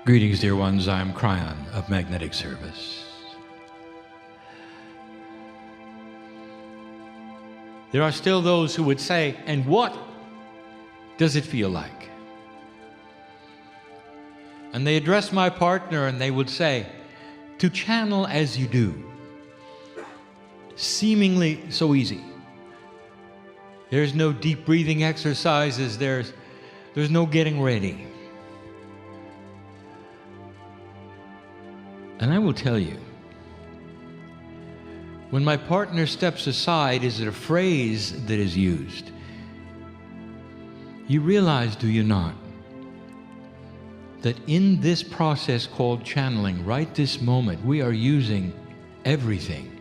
Greetings, dear ones. I am Kryon of Magnetic Service. There are still those who would say, and what does it feel like? And they address my partner and they would say, to channel as you do, seemingly so easy. There's no deep breathing exercises, there's no getting ready. And I will tell you, when my partner steps aside, is it a phrase that is used? You realize, do you not, that in this process called channeling, right this moment, we are using everything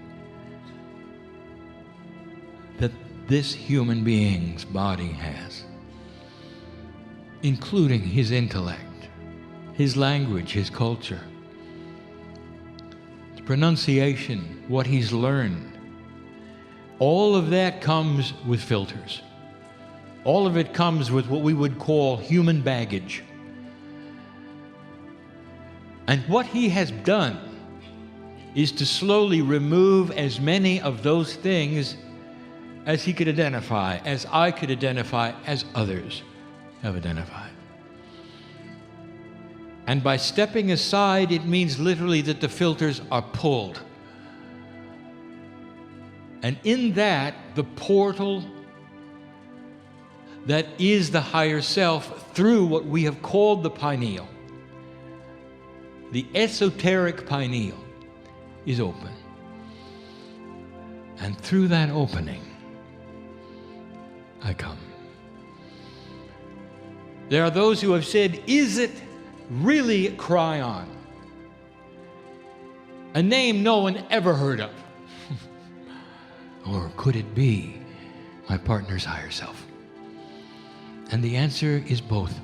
that this human being's body has, including his intellect, his language, his culture, pronunciation, what he's learned. All of that comes with filters. All of it comes with what we would call human baggage. And what he has done is to slowly remove as many of those things as he could identify, as I could identify, as others have identified. And by stepping aside, it means literally that the filters are pulled. And in that, the portal that is the higher self through what we have called the pineal, the esoteric pineal, is open. And through that opening, I come. There are those who have said, is it really Kryon? A name no one ever heard of. Or could it be my partner's higher self? And the answer is both.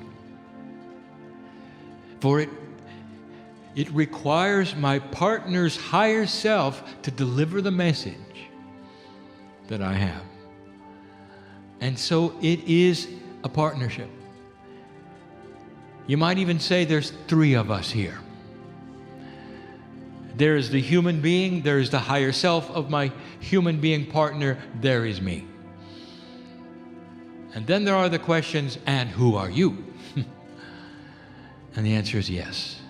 For it requires my partner's higher self to deliver the message that I have. And so it is a partnership. You might even say there's three of us here. There is the human being, there is the higher self of my human being partner, there is me. And then there are the questions, and who are you? And the answer is yes.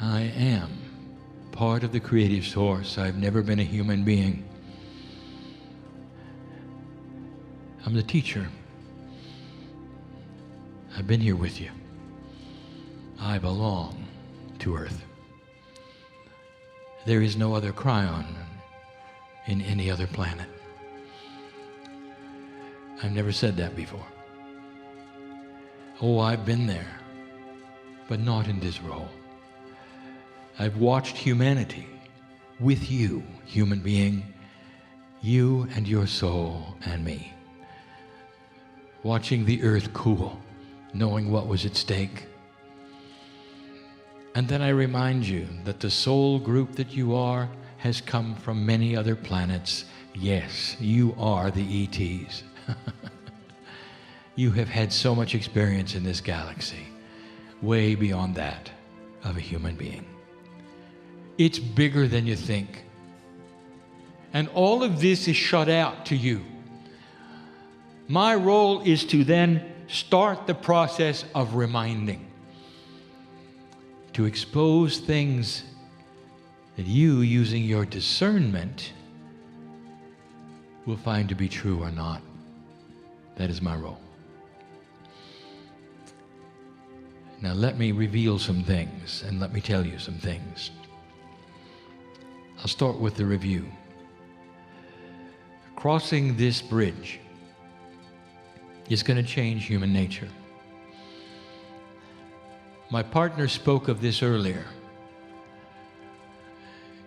I am part of the creative source. I've never been a human being. I'm the teacher. I've been here with you. I belong to Earth. There is no other Kryon in any other planet. I've never said that before. Oh, I've been there, but not in this role. I've watched humanity with you, human being, you and your soul and me, watching the earth cool, knowing what was at stake. And then I remind you that the soul group that you are has come from many other planets. Yes, you are the ETs. You have had so much experience in this galaxy, way beyond that of a human being. It's bigger than you think. And all of this is shut out to you. My role is to then start the process of reminding, to expose things that you, using your discernment, will find to be true or not. That is my role. Now let me reveal some things, and let me tell you some things. I'll start with the review. Crossing this bridge is going to change human nature. My partner spoke of this earlier,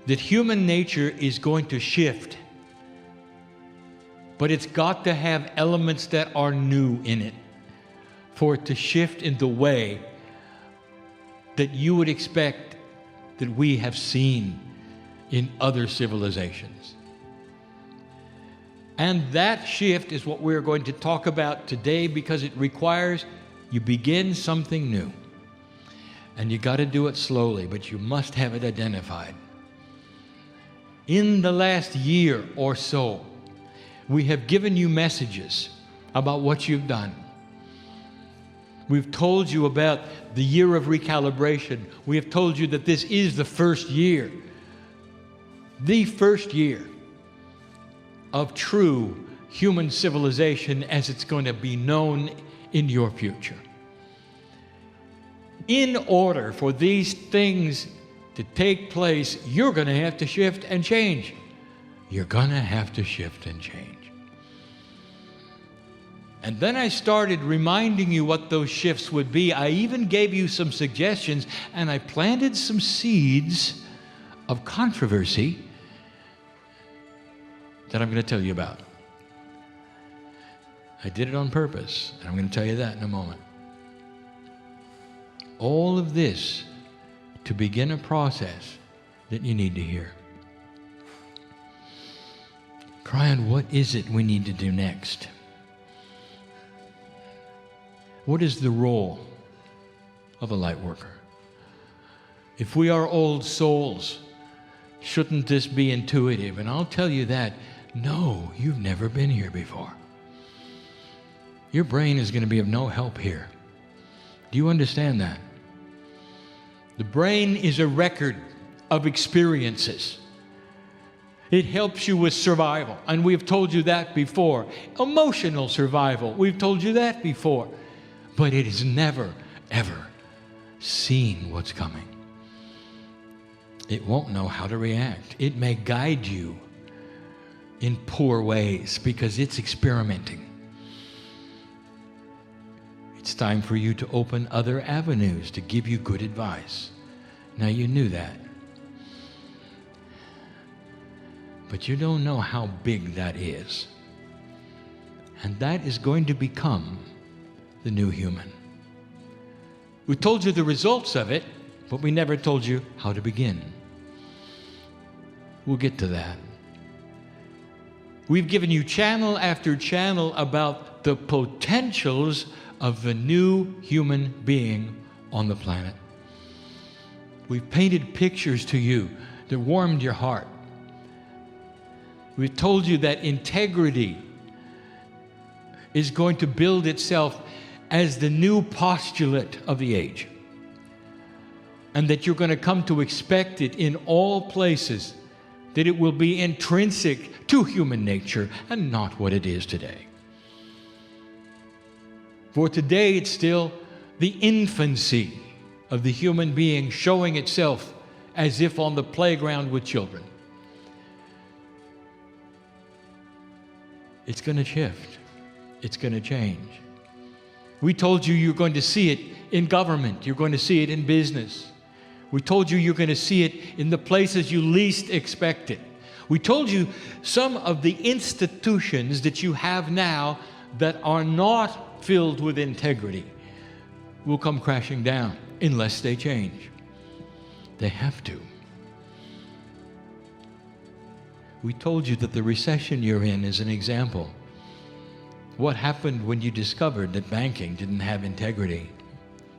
that human nature is going to shift, but it's got to have elements that are new in it for it to shift in the way that you would expect that we have seen in other civilizations. And that shift is what we're going to talk about today, because it requires you begin something new. And you got to do it slowly, but you must have it identified. In the last year or so, we have given you messages about what you've done. We've told you about the year of recalibration. We have told you that this is the first year of true human civilization as it's going to be known in your future. In order for these things to take place, you're going to have to shift and change. You're going to have to shift and change. And then I started reminding you what those shifts would be. I even gave you some suggestions, and I planted some seeds of controversy that I'm going to tell you about. I did it on purpose, and I'm going to tell you that in a moment. All of this to begin a process that you need to hear. Kryon, what is it we need to do next? What is the role of a light worker? If we are old souls, shouldn't this be intuitive? And I'll tell you that, no, you've never been here before. Your brain is going to be of no help here. Do you understand that? The brain is a record of experiences. It helps you with survival, and we've told you that before. Emotional survival, we've told you that before. But it has never, ever seen what's coming. It won't know how to react. It may guide you in poor ways because it's experimenting. It's time for you to open other avenues to give you good advice. Now, you knew that. But you don't know how big that is. And that is going to become the new human. We told you the results of it, but we never told you how to begin. We'll get to that. We've given you channel after channel about the potentials of the new human being on the planet. We've painted pictures to you that warmed your heart. We've told you that integrity is going to build itself as the new postulate of the age, and that you're going to come to expect it in all places, that it will be intrinsic to human nature and not what it is today. For today, it's still the infancy of the human being showing itself as if on the playground with children. It's going to shift. It's going to change. We told you you're going to see it in government. You're going to see it in business. We told you you're going to see it in the places you least expect it. We told you some of the institutions that you have now that are not filled with integrity will come crashing down unless they change. They have to. We told you that the recession you're in is an example. What happened when you discovered that banking didn't have integrity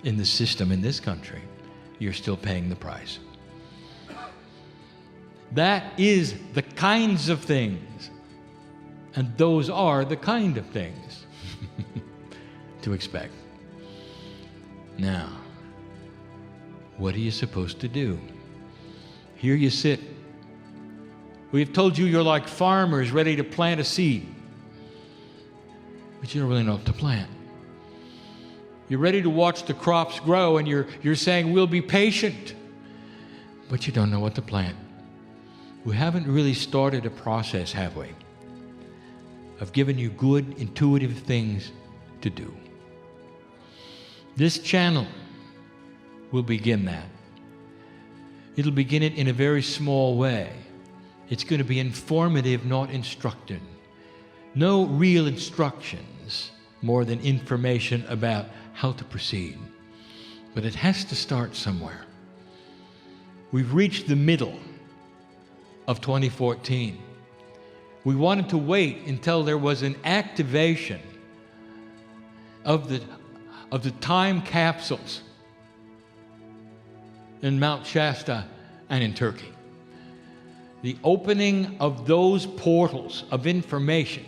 in the system in this country? You're still paying the price. That is the kinds of things, and those are the kind of things to expect. Now, what are you supposed to do? Here you sit. We've told you you're like farmers ready to plant a seed, but you don't really know what to plant. You're ready to watch the crops grow, and you're saying, we'll be patient, but you don't know what to plant. We haven't really started a process, have we, of giving you good, intuitive things to do. This channel will begin that. It'll begin it in a very small way. It's going to be informative, not instructive. No real instructions, more than information about how to proceed. But it has to start somewhere. We've reached the middle of 2014. We wanted to wait until there was an activation of the time capsules in Mount Shasta and in Turkey. The opening of those portals of information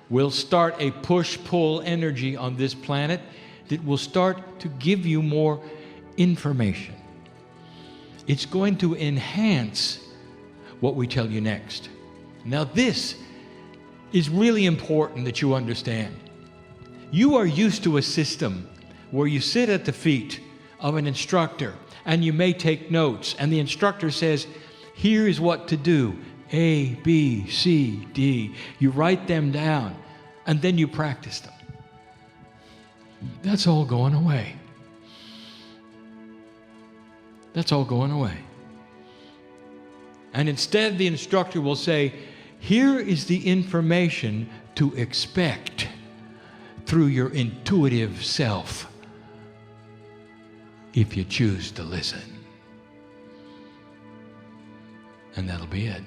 will start a push-pull energy on this planet that will start to give you more information. It's going to enhance what we tell you next. Now this is really important that you understand. You are used to a system where you sit at the feet of an instructor and you may take notes, and the instructor says, here is what to do, A, B, C, D. You write them down, and then you practice them. That's all going away. That's all going away. And instead, the instructor will say, here is the information to expect through your intuitive self if you choose to listen. And that'll be it.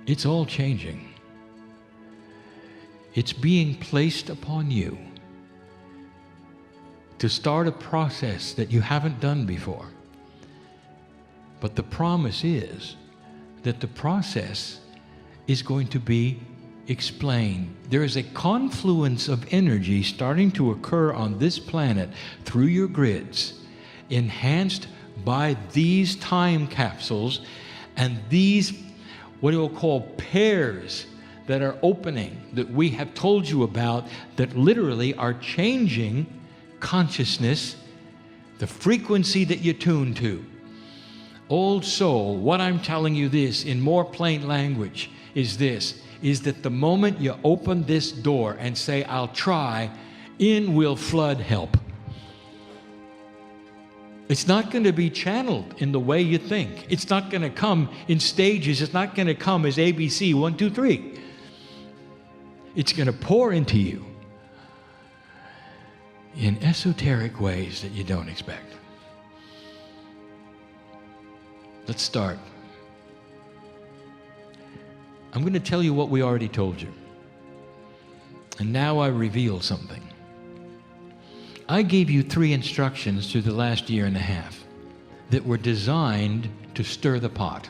It's all changing. It's being placed upon you to start a process that you haven't done before. But the promise is that the process is going to be explained. There is a confluence of energy starting to occur on this planet through your grids, enhanced by these time capsules and these, what we'll call pairs that are opening, that we have told you about, that literally are changing consciousness, the frequency that you tune to. Old soul, what I'm telling you this in more plain language is this, is that the moment you open this door and say, I'll try, in will flood help. It's not going to be channeled in the way you think. It's not going to come in stages. It's not going to come as ABC, 1, 2, 3. It's going to pour into you in esoteric ways that you don't expect. Let's start. I'm going to tell you what we already told you. And now I reveal something. I gave you 3 instructions through the last year and a half that were designed to stir the pot.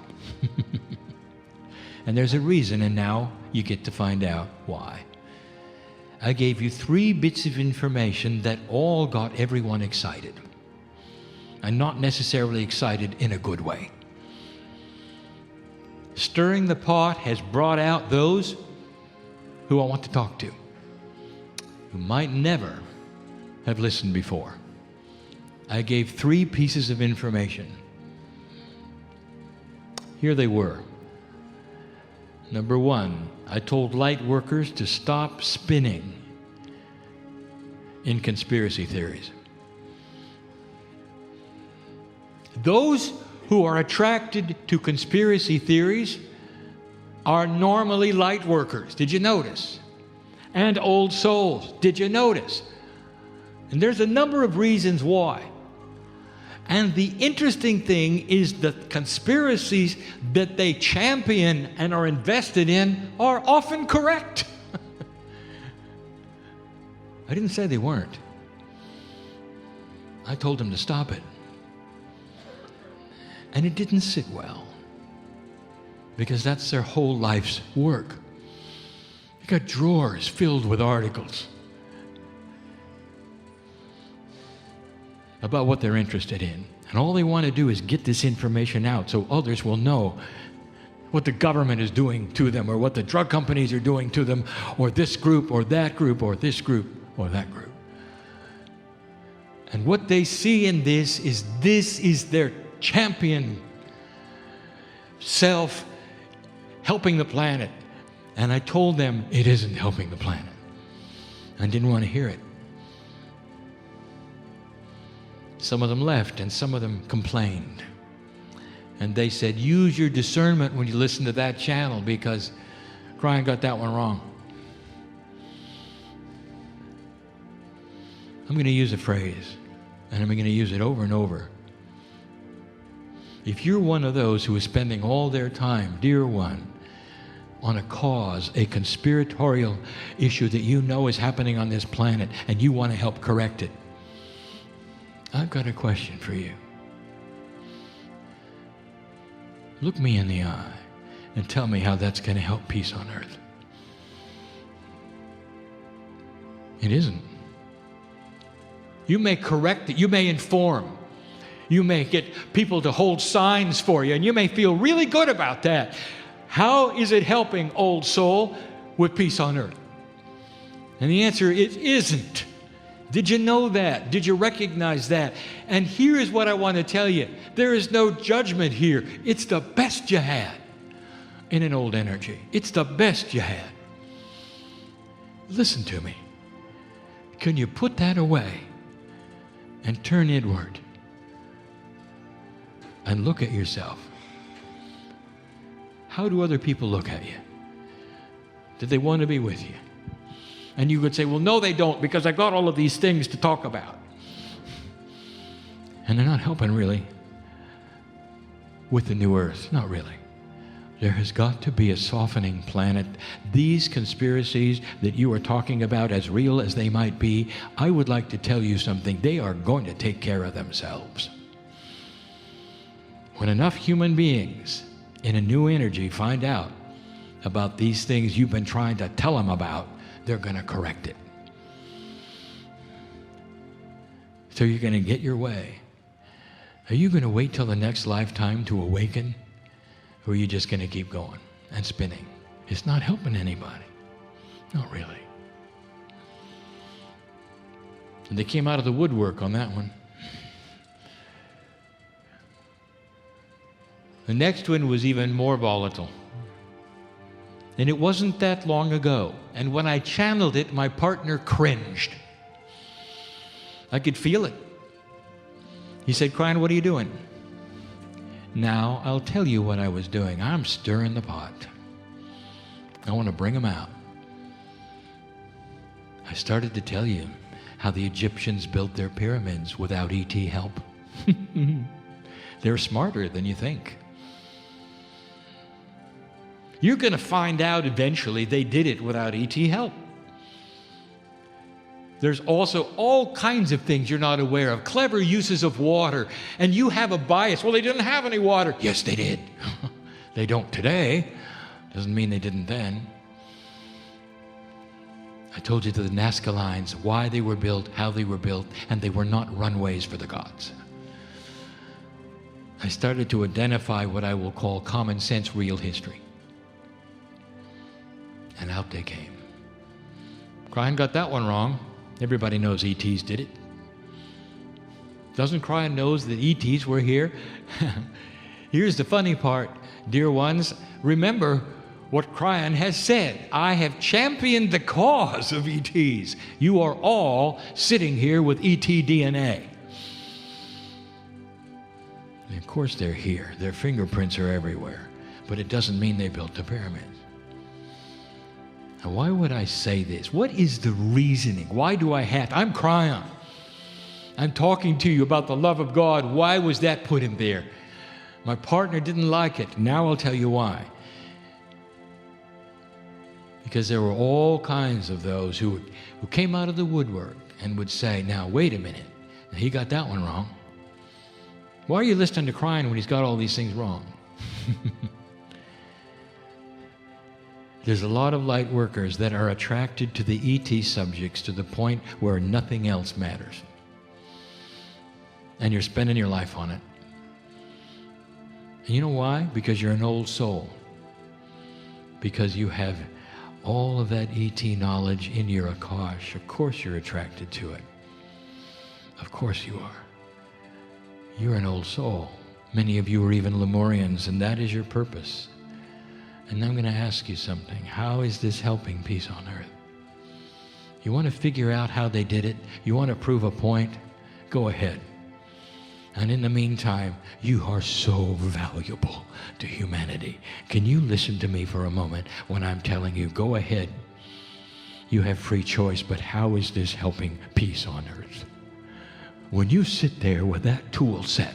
And there's a reason, and now you get to find out why. I gave you 3 bits of information that all got everyone excited. And not necessarily excited in a good way. Stirring the pot has brought out those who I want to talk to, who might never have listened before. I gave 3 pieces of information. Here they were. Number 1, I told light workers to stop spinning in conspiracy theories. Those who are attracted to conspiracy theories are normally light workers. Did you notice? And old souls. Did you notice? And there's a number of reasons why. And the interesting thing is that conspiracies that they champion and are invested in are often correct. I didn't say they weren't. I told them to stop it. And it didn't sit well, because that's their whole life's work. They got drawers filled with articles about what they're interested in. And all they want to do is get this information out so others will know what the government is doing to them, or what the drug companies are doing to them, or this group, or that group, or this group, or that group. And what they see in this is their champion self helping the planet. And I told them it isn't helping the planet. I didn't want to hear it. Some of them left and some of them complained. And they said, use your discernment when you listen to that channel, because Kryon got that one wrong. I'm going to use a phrase, and I'm going to use it over and over. If you're one of those who is spending all their time, dear one, on a cause, a conspiratorial issue that you know is happening on this planet, and you want to help correct it, I've got a question for you. Look me in the eye and tell me how that's going to help peace on earth. It isn't. You may correct it. You may inform. You may get people to hold signs for you, and you may feel really good about that. How is it helping, old soul, with peace on earth? And the answer is, it isn't. Did you know that? Did you recognize that? And here is what I want to tell you. There is no judgment here. It's the best you had in an old energy. It's the best you had. Listen to me. Can you put that away and turn inward and look at yourself? How do other people look at you? Do they want to be with you? And you would say, well, no, they don't, because I got all of these things to talk about. And they're not helping really with the new earth. Not really. There has got to be a softening planet. These conspiracies that you are talking about, as real as they might be, I would like to tell you something. They are going to take care of themselves. When enough human beings in a new energy find out about these things you've been trying to tell them about, they're going to correct it. So you're going to get your way. Are you going to wait till the next lifetime to awaken? Or are you just going to keep going and spinning? It's not helping anybody. Not really. And they came out of the woodwork on that one. The next one was even more volatile. And it wasn't that long ago. And when I channeled it, my partner cringed. I could feel it. He said, Kryon, what are you doing? Now, I'll tell you what I was doing. I'm stirring the pot. I want to bring them out. I started to tell you how the Egyptians built their pyramids without ET help. They're smarter than you think. You're going to find out eventually they did it without ET help. There's also all kinds of things you're not aware of. Clever uses of water. And you have a bias. Well, they didn't have any water. Yes, they did. They don't today. Doesn't mean they didn't then. I told you the Nazca lines, why they were built, how they were built, and they were not runways for the gods. I started to identify what I will call common sense real history. And out they came. Kryon got that one wrong. Everybody knows ETs did it. Doesn't Kryon knows that ETs were here? Here's the funny part, dear ones. Remember what Kryon has said. I have championed the cause of ETs. You are all sitting here with ET DNA. And of course they're here. Their fingerprints are everywhere. But it doesn't mean they built the pyramids. Now, why would I say this? What is the reasoning? Why do I have to? I'm Kryon. I'm talking to you about the love of God. Why was that put in there? My partner didn't like it. Now I'll tell you why. Because there were all kinds of those who came out of the woodwork and would say, now, wait a minute. Now, he got that one wrong. Why are you listening to Kryon when he's got all these things wrong? There's a lot of light workers that are attracted to the ET subjects to the point where nothing else matters. And you're spending your life on it. And you know why? Because you're an old soul. Because you have all of that ET knowledge in your Akash. Of course you're attracted to it. Of course you are. You're an old soul. Many of you are even Lemurians, and that is your purpose. And I'm going to ask you something. How is this helping peace on earth? You want to figure out how they did it? You want to prove a point? Go ahead. And in the meantime, you are so valuable to humanity. Can you listen to me for a moment when I'm telling you, go ahead. You have free choice, but how is this helping peace on earth? When you sit there with that tool set,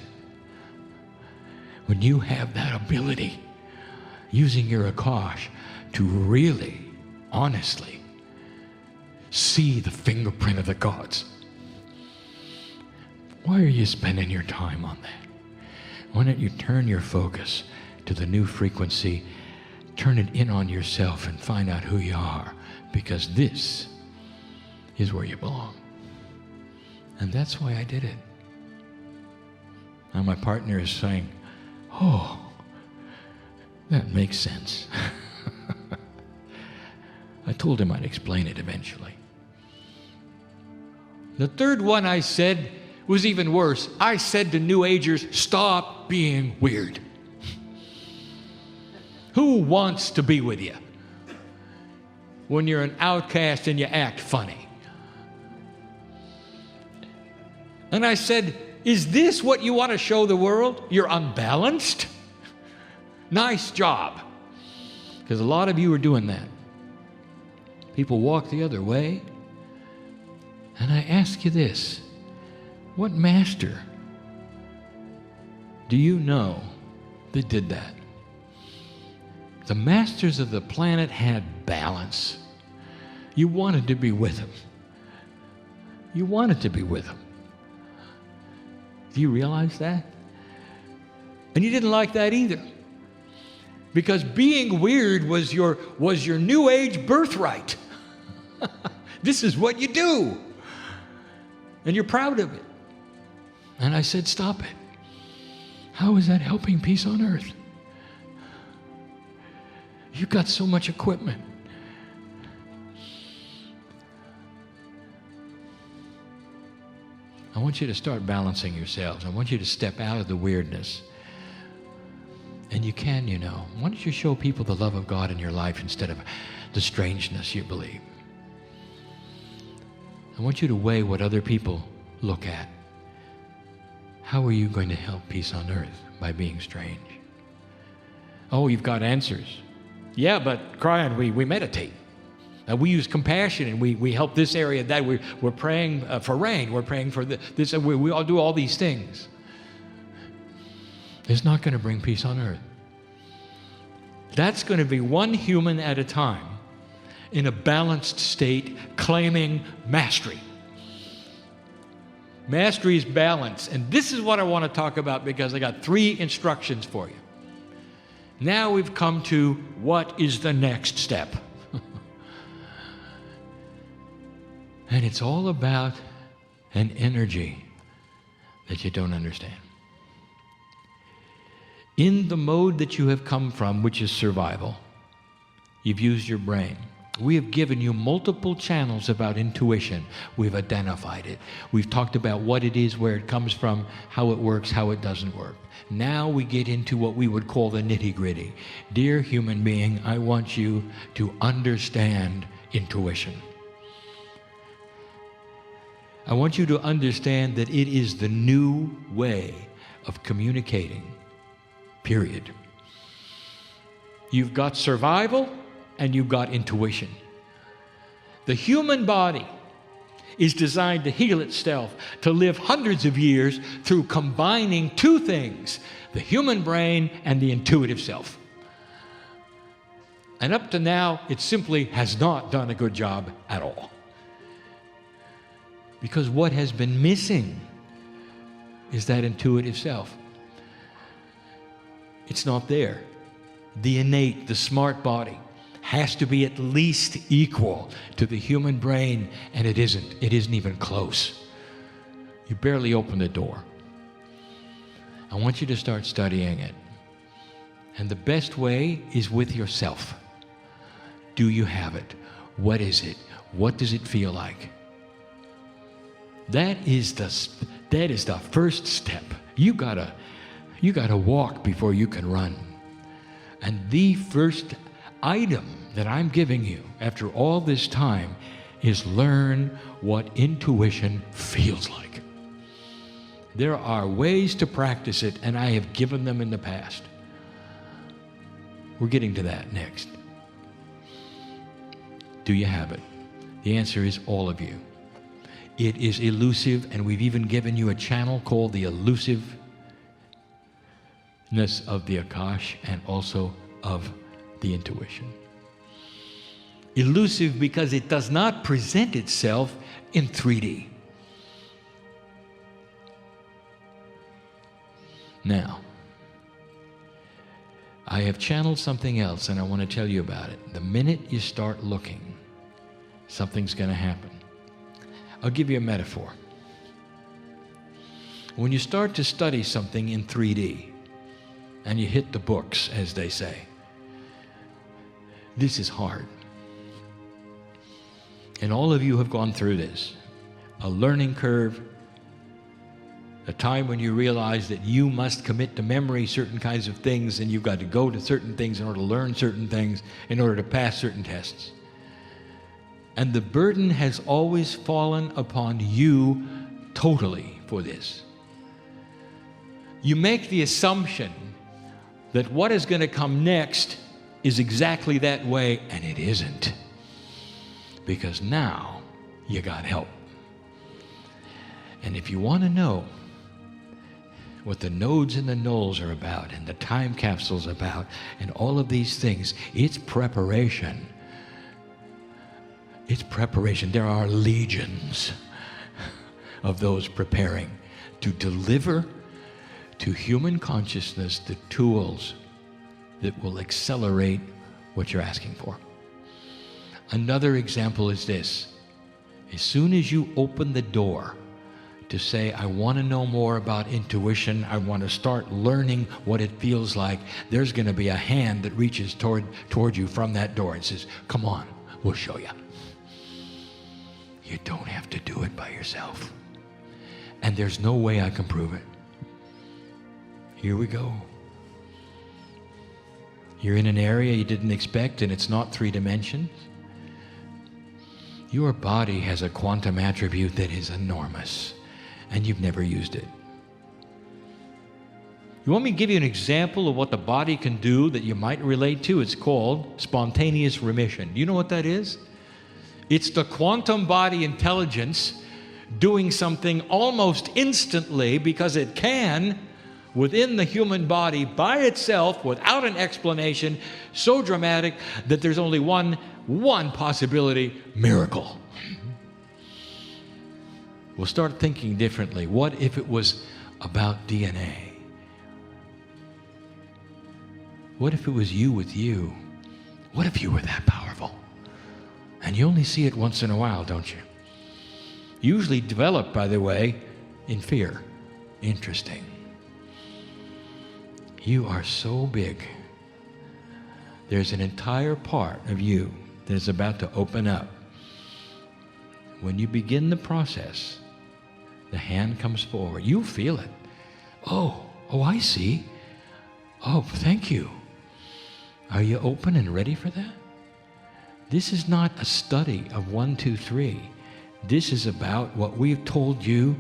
when you have that ability, using your Akash to really, honestly see the fingerprint of the gods. Why are you spending your time on that? Why don't you turn your focus to the new frequency. Turn it in on yourself and find out who you are, because this is where you belong. And that's why I did it. Now my partner is saying, oh, that makes sense. I told him I'd explain it eventually. The third one I said was even worse. I said to New Agers, stop being weird. Who wants to be with you when you're an outcast and you act funny? And I said, is this what you want to show the world? You're unbalanced? Nice job. Because a lot of you are doing that. People walk the other way. And I ask you this, what master do you know that did that? The masters of the planet had balance. You wanted to be with them. You wanted to be with them. Do you realize that? And you didn't like that either. Because being weird was your New Age birthright. This is what you do. And you're proud of it. And I said, stop it. How is that helping peace on earth? You've got so much equipment. I want you to start balancing yourselves. I want you to step out of the weirdness. And you can, you know. Why don't you show people the love of God in your life instead of the strangeness you believe? I want you to weigh what other people look at. How are you going to help peace on earth? By being strange. Oh, you've got answers. Yeah, but Kryon, we meditate. We use compassion, and we help this area, that we're praying for rain. We're praying for this. We all do all these things. It's not going to bring peace on earth. That's going to be one human at a time in a balanced state, claiming mastery. Mastery is balance. And this is what I want to talk about, because I got 3 instructions for you. Now we've come to what is the next step. And it's all about an energy that you don't understand. In the mode that you have come from, which is survival, you've used your brain. We have given you multiple channels about intuition. We've identified it. We've talked about what it is, where it comes from, how it works, how it doesn't work. Now we get into what we would call the nitty-gritty. Dear human being, I want you to understand intuition. I want you to understand that it is the new way of communicating, period. You've got survival and you've got intuition. The human body is designed to heal itself, to live hundreds of years through combining 2 things, the human brain and the intuitive self. And up to now, it simply has not done a good job at all. Because what has been missing is that intuitive self. It's not there. The innate, the smart body has to be at least equal to the human brain, and it isn't. It isn't even close. You barely open the door. I want you to start studying it. And the best way is with yourself. Do you have it? What is it? What does it feel like? That is the first step. You gotta walk before you can run. And the first item that I'm giving you after all this time is learn what intuition feels like. There are ways to practice it, and I have given them in the past. We're getting to that next. Do you have it? The answer is all of you. It is elusive, and we've even given you a channel called the elusiveness of the Akash and also of the intuition. Elusive because it does not present itself in 3D. Now, I have channeled something else, and I want to tell you about it. The minute you start looking, something's going to happen. I'll give you a metaphor. When you start to study something in 3D, and you hit the books, as they say, this is hard. And all of you have gone through this. A learning curve, a time when you realize that you must commit to memory certain kinds of things, and you've got to go to certain things in order to learn certain things, in order to pass certain tests. And the burden has always fallen upon you totally for this. You make the assumption that what is going to come next is exactly that way, and it isn't. Because now you got help. And if you want to know what the nodes and the nulls are about, and the time capsules about, and all of these things, it's preparation. It's preparation. There are legions of those preparing to deliver to human consciousness the tools that will accelerate what you're asking for. Another example is this. As soon as you open the door to say, I want to know more about intuition, I want to start learning what it feels like, there's going to be a hand that reaches toward you from that door and says, come on, we'll show you. You don't have to do it by yourself. And there's no way I can prove it. Here we go. You're in an area you didn't expect, and it's not 3 dimensions. Your body has a quantum attribute that is enormous, and you've never used it. You want me to give you an example of what the body can do that you might relate to? It's called spontaneous remission. Do you know what that is? It's the quantum body intelligence doing something almost instantly, because it can, within the human body by itself, without an explanation, so dramatic that there's only one possibility: miracle. We'll start thinking differently. What if it was about DNA? What if it was you with you? What if you were that powerful? And you only see it once in a while, don't you? Usually developed, by the way, in fear. Interesting. You are so big. There's an entire part of you that is about to open up. When you begin the process, the hand comes forward. You feel it. Oh, I see. Oh, thank you. Are you open and ready for that? This is not a study of 1, 2, 3. This is about what we've told you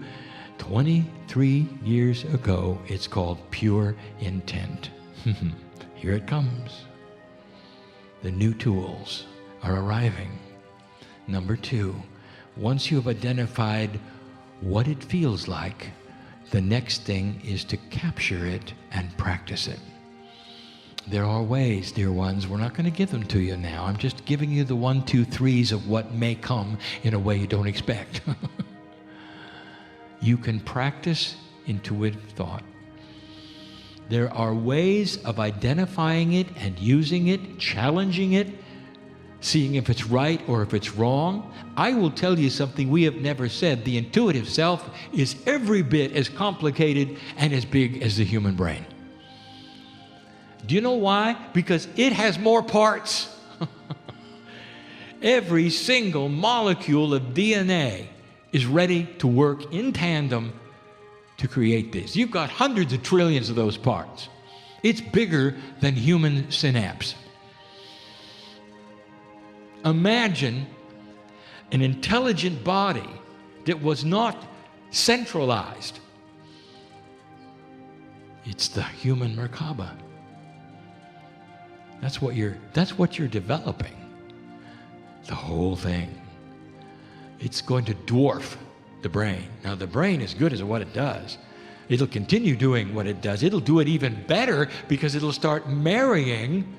23 years ago. It's called pure intent. Here it comes. The new tools are arriving. Number 2, once you have identified what it feels like, the next thing is to capture it and practice it. There are ways, dear ones. We're not going to give them to you now. I'm just giving you the 1, 2, 3s of what may come in a way you don't expect. You can practice intuitive thought. There are ways of identifying it and using it, challenging it, seeing if it's right or if it's wrong. I will tell you something we have never said. The intuitive self is every bit as complicated and as big as the human brain. Do you know why? Because it has more parts. Every single molecule of DNA is ready to work in tandem to create this. You've got hundreds of trillions of those parts. It's bigger than human synapse. Imagine an intelligent body that was not centralized. It's the human Merkaba. That's what you're developing. The whole thing. It's going to dwarf the brain. Now, the brain is good as what it does. It'll continue doing what it does. It'll do it even better because it'll start marrying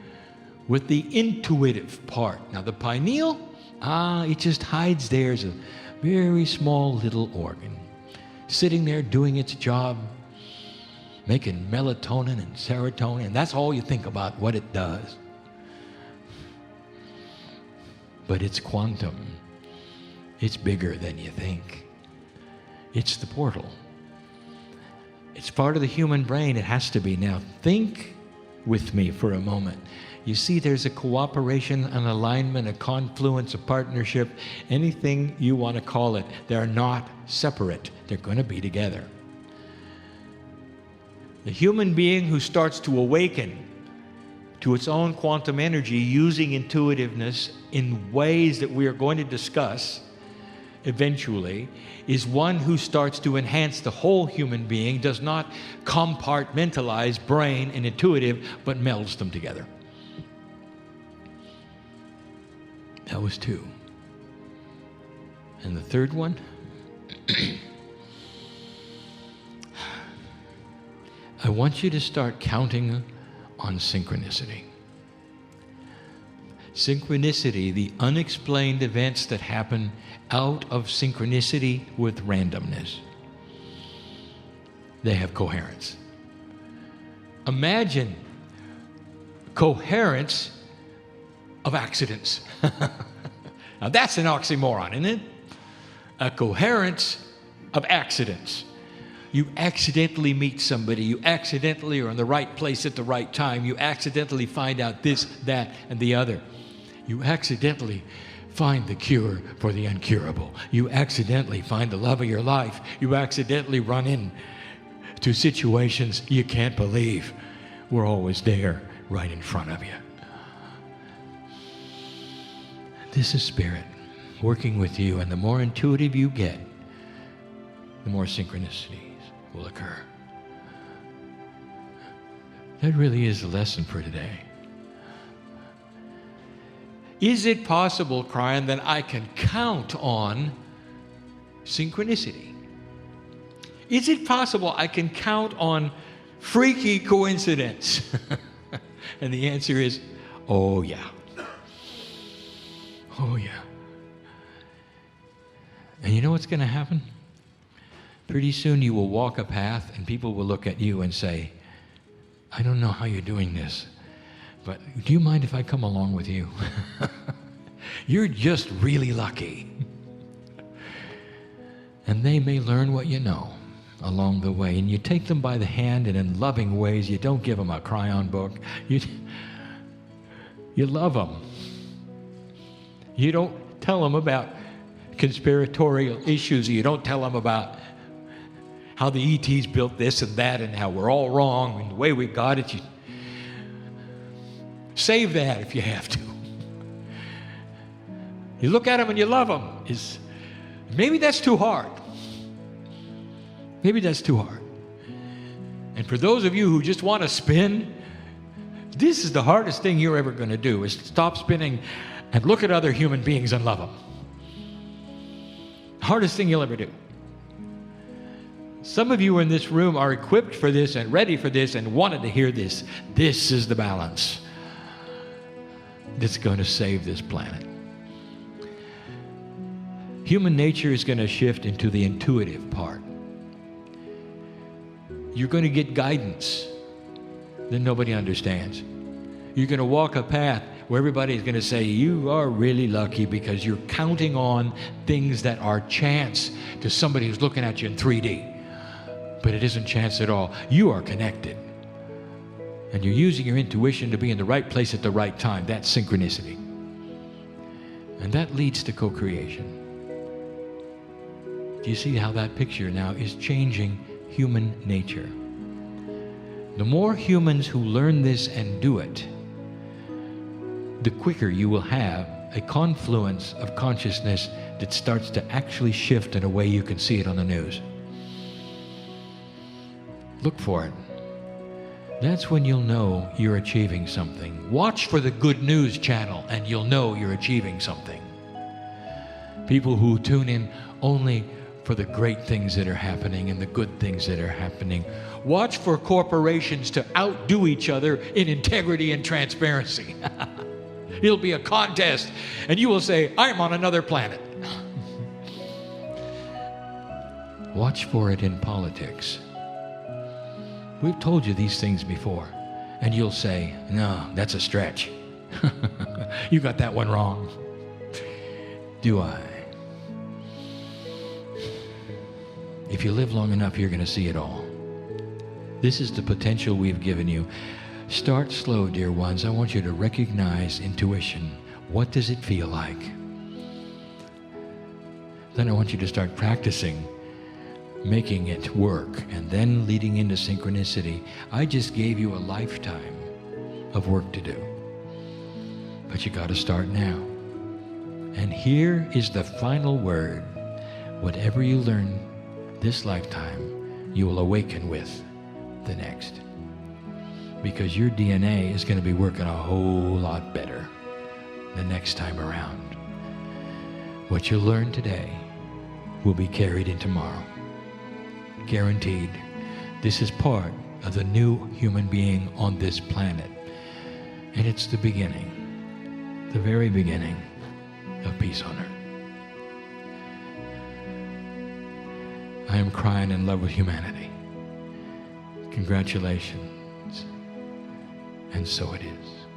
with the intuitive part. Now, the pineal, it just hides there as a very small little organ, sitting there doing its job, making melatonin and serotonin, and that's all you think about what it does. But it's quantum. It's bigger than you think. It's the portal. It's part of the human brain. It has to be. Now, think with me for a moment. You see, there's a cooperation, an alignment, a confluence, a partnership, anything you want to call it. They're not separate. They're going to be together. The human being who starts to awaken to its own quantum energy using intuitiveness in ways that we are going to discuss eventually is one who starts to enhance the whole human being, does not compartmentalize brain and intuitive, but melds them together. That was 2. And the third one? I want you to start counting on synchronicity. Synchronicity, the unexplained events that happen out of synchronicity with randomness. They have coherence. Imagine coherence of accidents. Now that's an oxymoron, isn't it? A coherence of accidents. You accidentally meet somebody, you accidentally are in the right place at the right time, you accidentally find out this, that, and the other. You accidentally find the cure for the incurable. You accidentally find the love of your life. You accidentally run into situations you can't believe were always there right in front of you. This is Spirit working with you, and the more intuitive you get, the more synchronicities will occur. That really is the lesson for today. Is it possible, Kryon, that I can count on synchronicity? Is it possible I can count on freaky coincidence? And the answer is, oh yeah. Oh yeah. And you know what's going to happen? Pretty soon you will walk a path and people will look at you and say, I don't know how you're doing this, but do you mind if I come along with you? You're just really lucky. And they may learn what you know along the way. And you take them by the hand, and in loving ways, you don't give them a Kryon book. You love them. You don't tell them about conspiratorial issues. You don't tell them about how the ETs built this and that and how we're all wrong and the way we got it. You save that if you have to. You look at them and you love them. Maybe that's too hard. Maybe that's too hard. And for those of you who just want to spin, this is the hardest thing you're ever going to do, is stop spinning and look at other human beings and love them. Hardest thing you'll ever do. Some of you in this room are equipped for this and ready for this and wanted to hear this. This is the balance that's going to save this planet. Human nature is going to shift into the intuitive part. You're going to get guidance that nobody understands. You're going to walk a path where everybody's going to say, you are really lucky, because you're counting on things that are chance to somebody who's looking at you in 3D. But it isn't chance at all. You are connected. And you're using your intuition to be in the right place at the right time. That's synchronicity. And that leads to co-creation. Do you see how that picture now is changing human nature? The more humans who learn this and do it, the quicker you will have a confluence of consciousness that starts to actually shift in a way you can see it on the news. Look for it. That's when you'll know you're achieving something. Watch for the good news channel and you'll know you're achieving something. People who tune in only for the great things that are happening and the good things that are happening. Watch for corporations to outdo each other in integrity and transparency. It'll be a contest, and you will say, I'm on another planet. Watch for it in politics. We've told you these things before, and you'll say, no, that's a stretch. You got that one wrong. Do I? If you live long enough, you're going to see it all. This is the potential we've given you. Start slow, dear ones. I want you to recognize intuition. What does it feel like? Then I want you to start practicing making it work, and then leading into synchronicity. I just gave you a lifetime of work to do. But you got to start now. And here is the final word. Whatever you learn this lifetime, you will awaken with the next. Because your DNA is going to be working a whole lot better the next time around. What you learn today will be carried in tomorrow. Guaranteed. This is part of the new human being on this planet. And it's the beginning, the very beginning of peace on earth. I am Kryon in love with humanity. Congratulations. And so it is.